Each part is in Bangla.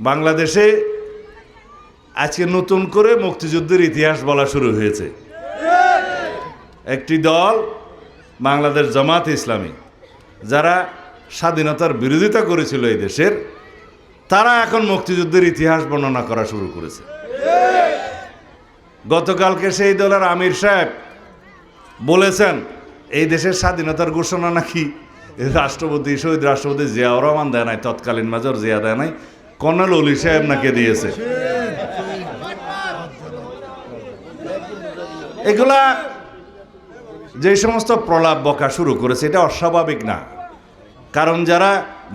বাংলাদেশে আজকে নতুন করে মুক্তিযুদ্ধের ইতিহাস বলা শুরু হয়েছে। একটি দল বাংলাদেশ জামাত ইসলামী, যারা স্বাধীনতার বিরোধিতা করেছিল এই দেশের, তারা এখন মুক্তিযুদ্ধের ইতিহাস বর্ণনা করা শুরু করেছে। গতকালকে সেই দলের আমির সাহেব বলেছেন এই দেশের স্বাধীনতার ঘোষণা নাকি রাষ্ট্রপতি, শহীদ রাষ্ট্রপতি জিয়াউর রহমান দেয় নাই, তৎকালীন মেজর জিয়া দেয় নাই, কর্নেল অলি সাহেব নাকি দিয়েছে। এগুলা যে সমস্ত প্রলাপ বকা শুরু করেছে, এটা অস্বাভাবিক না। কারণ যারা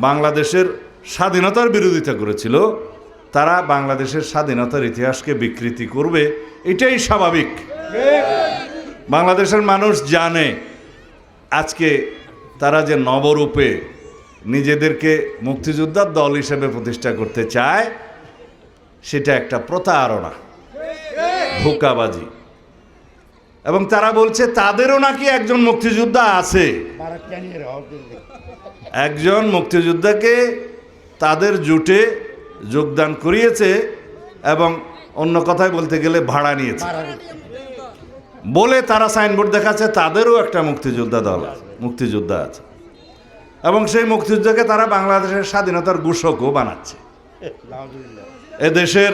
বাংলাদেশের স্বাধীনতার বিরোধিতা করেছিল, তারা বাংলাদেশের স্বাধীনতার ইতিহাসকে বিকৃতি করবে, এটাই স্বাভাবিক। বাংলাদেশের মানুষ জানে আজকে তারা যে নবরূপে নিজেদেরকে মুক্তিযোদ্ধার দল হিসেবে প্রতিষ্ঠা করতে চায়, সেটা একটা প্রতারণা, ধোঁকাবাজি। এবং তারা বলছে তাদেরও নাকি একজন মুক্তিযোদ্ধা আছে, একজন মুক্তিযোদ্ধাকে তাদের জোটে যোগদান করিয়েছে এবং অন্য কথায় বলতে গেলে ভাড়া নিয়েছে বলে তারা সাইনবোর্ড দেখাচ্ছে তাদেরও একটা মুক্তিযোদ্ধা দল আছে, মুক্তিযোদ্ধা আছে। এবং সেই মুক্তিযুদ্ধকে তারা বাংলাদেশের স্বাধীনতার ঘোষকও বানাচ্ছে। এদেশের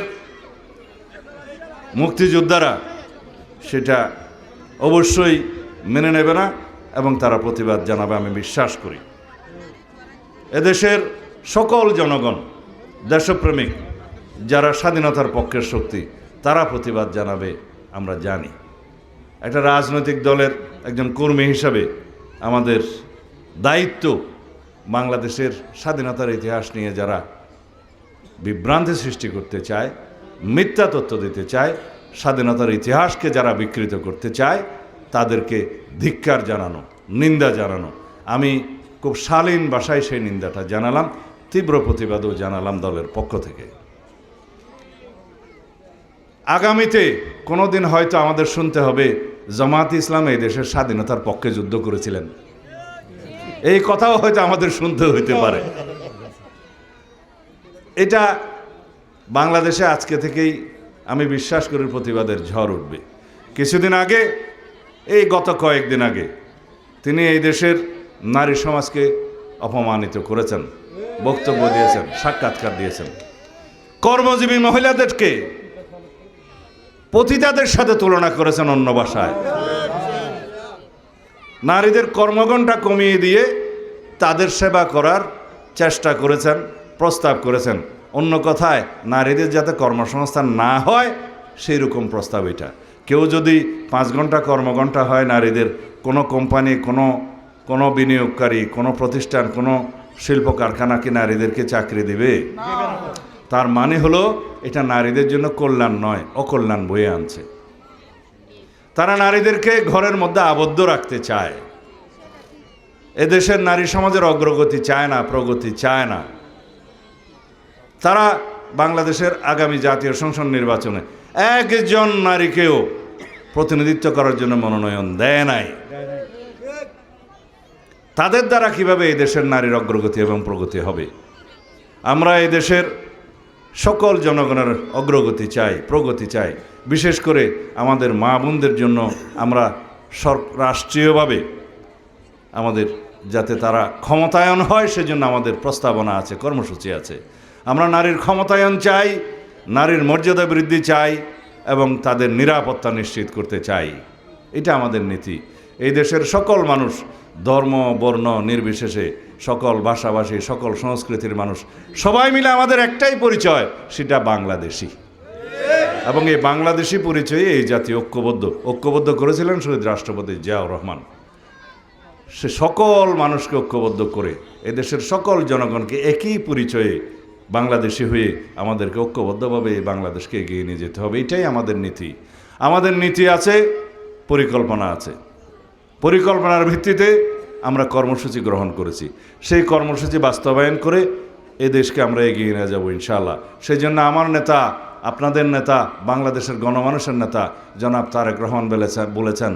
মুক্তিযোদ্ধারা সেটা অবশ্যই মেনে নেবে না এবং তারা প্রতিবাদ জানাবে, আমি বিশ্বাস করি। এদেশের সকল জনগণ, দেশপ্রেমিক যারা স্বাধীনতার পক্ষের শক্তি, তারা প্রতিবাদ জানাবে, আমরা জানি। একটা রাজনৈতিক দলের একজন কর্মী হিসাবে আমাদের দায়িত্ব বাংলাদেশের স্বাধীনতার ইতিহাস নিয়ে যারা বিভ্রান্তি সৃষ্টি করতে চায়, মিথ্যা তথ্য দিতে চায়, স্বাধীনতার ইতিহাসকে যারা বিকৃত করতে চায়, তাদেরকে ধিক্কার জানানো, নিন্দা জানানো। আমি খুব শালীন ভাষায় সেই নিন্দাটা জানালাম, তীব্র প্রতিবাদও জানালাম দলের পক্ষ থেকে। আগামীতে কোনো দিন হয়তো আমাদের শুনতে হবে জামাত ইসলাম এই দেশের স্বাধীনতার পক্ষে যুদ্ধ করেছিলেন, এই কথাও হয়তো আমাদের শুনতে হইতে পারে। এটা বাংলাদেশে আজকে থেকেই আমি বিশ্বাস করি প্রতিবাদের ঝড় উঠবে। কিছুদিন আগে, এই গত কয়েকদিন আগে, তিনি এই দেশের নারী সমাজকে অপমানিত করেছেন, বক্তব্য দিয়েছেন, সাক্ষাৎকার দিয়েছেন। কর্মজীবী মহিলাদেরকে পতিতাদের সাথে তুলনা করেছেন অন্য ভাষায়। নারীদের কর্মঘণ্টা কমিয়ে দিয়ে তাদের সেবা করার চেষ্টা করেছেন, প্রস্তাব করেছেন। অন্য কথায় নারীদের যাতে কর্মসংস্থান না হয় সেই রকম প্রস্তাব এটা। কেউ যদি 5 ঘন্টা কর্মঘণ্টা হয় নারীদের, কোনো কোম্পানি, কোনো বিনিয়োগকারী, কোনো প্রতিষ্ঠান, কোনো শিল্প কারখানা কি নারীদেরকে চাকরি দিবে? তার মানে হলো এটা নারীদের জন্য কল্যাণ নয়, অকল্যাণ বয়ে আনছে। তারা নারীদেরকে ঘরের মধ্যে আবদ্ধ রাখতে চায়। এদেশের নারী সমাজের অগ্রগতি চায় না, প্রগতি চায় না। তারা বাংলাদেশের আগামী জাতীয় সংসদ নির্বাচনে একজন নারীকেও প্রতিনিধিত্ব করার জন্য মনোনয়ন দেয় নাই। তাদের দ্বারা কিভাবে এই দেশের নারীর অগ্রগতি এবং প্রগতি হবে? আমরা এই দেশের সকল জনগণের অগ্রগতি চাই, প্রগতি চাই। বিশেষ করে আমাদের মা বোনদের জন্য আমরা রাষ্ট্রীয়ভাবে আমাদের যাতে তারা ক্ষমতায়ন হয়, সেজন্য আমাদের প্রস্তাবনা আছে, কর্মসূচি আছে। আমরা নারীর ক্ষমতায়ন চাই, নারীর মর্যাদা বৃদ্ধি চাই এবং তাদের নিরাপত্তা নিশ্চিত করতে চাই। এটা আমাদের নীতি। এই দেশের সকল মানুষ, ধর্ম বর্ণ নির্বিশেষে, সকল ভাষাভাষী, সকল সংস্কৃতির মানুষ, সবাই মিলে আমাদের একটাই পরিচয়, সেটা বাংলাদেশি। এবং এই বাংলাদেশি পরিচয়ে এই জাতি ঐক্যবদ্ধ করেছিলেন শহীদ রাষ্ট্রপতি জিয়াউর রহমান। সে সকল মানুষকে ঐক্যবদ্ধ করে এদেশের সকল জনগণকে একই পরিচয়ে বাংলাদেশি হয়ে আমাদেরকে ঐক্যবদ্ধভাবে এই বাংলাদেশকে এগিয়ে নিয়ে যেতে হবে। এটাই আমাদের নীতি। আমাদের নীতি আছে, পরিকল্পনা আছে। পরিকল্পনার ভিত্তিতে আমরা কর্মসূচি গ্রহণ করেছি। সেই কর্মসূচি বাস্তবায়ন করে এ দেশকে আমরা এগিয়ে নিয়ে যাব ইনশাআল্লাহ। সেই জন্য আমার নেতা, আপনাদের নেতা, বাংলাদেশের গণমানুষের নেতা জনাব তারেক রহমান বলেছেন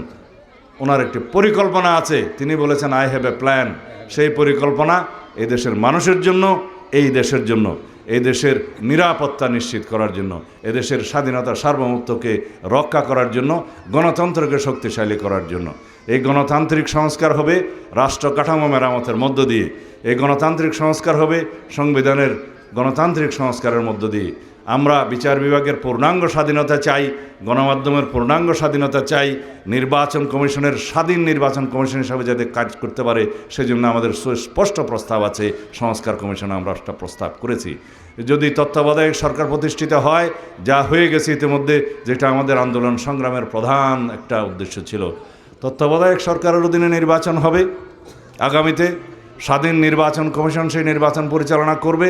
ওনার একটি পরিকল্পনা আছে। তিনি বলেছেন আই হ্যাভ এ প্ল্যান। সেই পরিকল্পনা এদেশের মানুষের জন্য, এই দেশের জন্য, এই দেশের নিরাপত্তা নিশ্চিত করার জন্য, এদেশের স্বাধীনতা সার্বভৌমত্বকে রক্ষা করার জন্য, গণতন্ত্রকে শক্তিশালী করার জন্য। এই গণতান্ত্রিক সংস্কার হবে রাষ্ট্র কাঠামো মেরামতের মধ্য দিয়ে, এই গণতান্ত্রিক সংস্কার হবে সংবিধানের গণতান্ত্রিক সংস্কারের মধ্য দিয়ে। আমরা বিচার বিভাগের পূর্ণাঙ্গ স্বাধীনতা চাই, গণমাধ্যমের পূর্ণাঙ্গ স্বাধীনতা চাই, নির্বাচন কমিশনের স্বাধীন নির্বাচন কমিশন হিসাবে যাতে কাজ করতে পারে সেজন্য আমাদের সুস্পষ্ট প্রস্তাব আছে। সংস্কার কমিশনে আমরা একটা প্রস্তাব করেছি। যদি তত্ত্বাবধায়ক সরকার প্রতিষ্ঠিত হয়, যা হয়ে গেছে ইতিমধ্যে, যেটা আমাদের আন্দোলন সংগ্রামের প্রধান একটা উদ্দেশ্য ছিল, তত্ত্বাবধায়ক সরকারের অধীনে নির্বাচন হবে আগামীতে, স্বাধীন নির্বাচন কমিশন সেই নির্বাচন পরিচালনা করবে,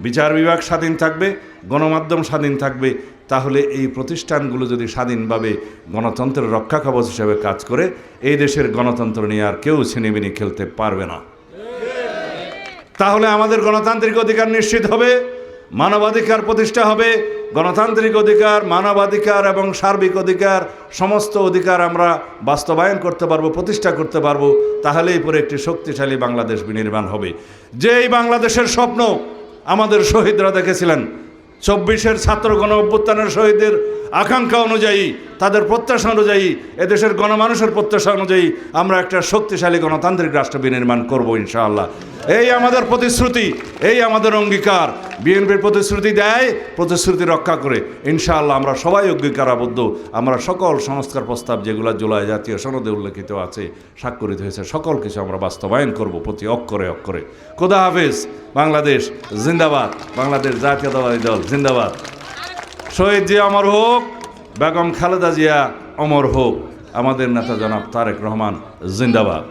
বিচার বিভাগ স্বাধীন থাকবে, গণমাধ্যম স্বাধীন থাকবে। তাহলে এই প্রতিষ্ঠানগুলো যদি স্বাধীনভাবে গণতন্ত্রের রক্ষা কবচ হিসেবে কাজ করে, এই দেশের গণতন্ত্র নিয়ে আর কেউ ছিনিমিনি খেলতে পারবে না। তাহলে আমাদের গণতান্ত্রিক অধিকার নিশ্চিত হবে, মানবাধিকার প্রতিষ্ঠা হবে। গণতান্ত্রিক অধিকার, মানবাধিকার এবং সার্বিক অধিকার, সমস্ত অধিকার আমরা বাস্তবায়ন করতে পারবো, প্রতিষ্ঠা করতে পারবো। তাহলেই পরে একটি শক্তিশালী বাংলাদেশ বিনির্মাণ হবে। যেই বাংলাদেশের স্বপ্ন আমাদের শহীদরা দেখেছিলেন, 24-এর ছাত্র গণ অভ্যুত্থানের শহীদদের আকাঙ্ক্ষা অনুযায়ী, তাদের প্রত্যাশা অনুযায়ী, এদেশের গণমানুষের প্রত্যাশা অনুযায়ী আমরা একটা শক্তিশালী গণতান্ত্রিক রাষ্ট্র বিনির্মাণ করব ইনশাআল্লাহ। এই আমাদের প্রতিশ্রুতি, এই আমাদের অঙ্গীকার। বিএনপির প্রতিশ্রুতি দেয়, প্রতিশ্রুতি রক্ষা করে। ইনশাআল্লাহ আমরা সবাই অঙ্গীকারাবদ্ধ। আমরা সকল সংস্কার প্রস্তাব যেগুলো জুলাই জাতীয় সনদে উল্লেখিত আছে, স্বাক্ষরিত হয়েছে, সকল কিছু আমরা বাস্তবায়ন করব প্রতি অক্ষরে অক্ষরে। খোদা হাফেজ। বাংলাদেশ জিন্দাবাদ, বাংলাদেশ জাতীয়তাবাদী দল জিন্দাবাদ। শহীদ জিয়া অমর হোক, বেগম খালেদা জিয়া অমর হোক, আমাদের নেতা জনাব তারেক রহমান জিন্দাবাদ।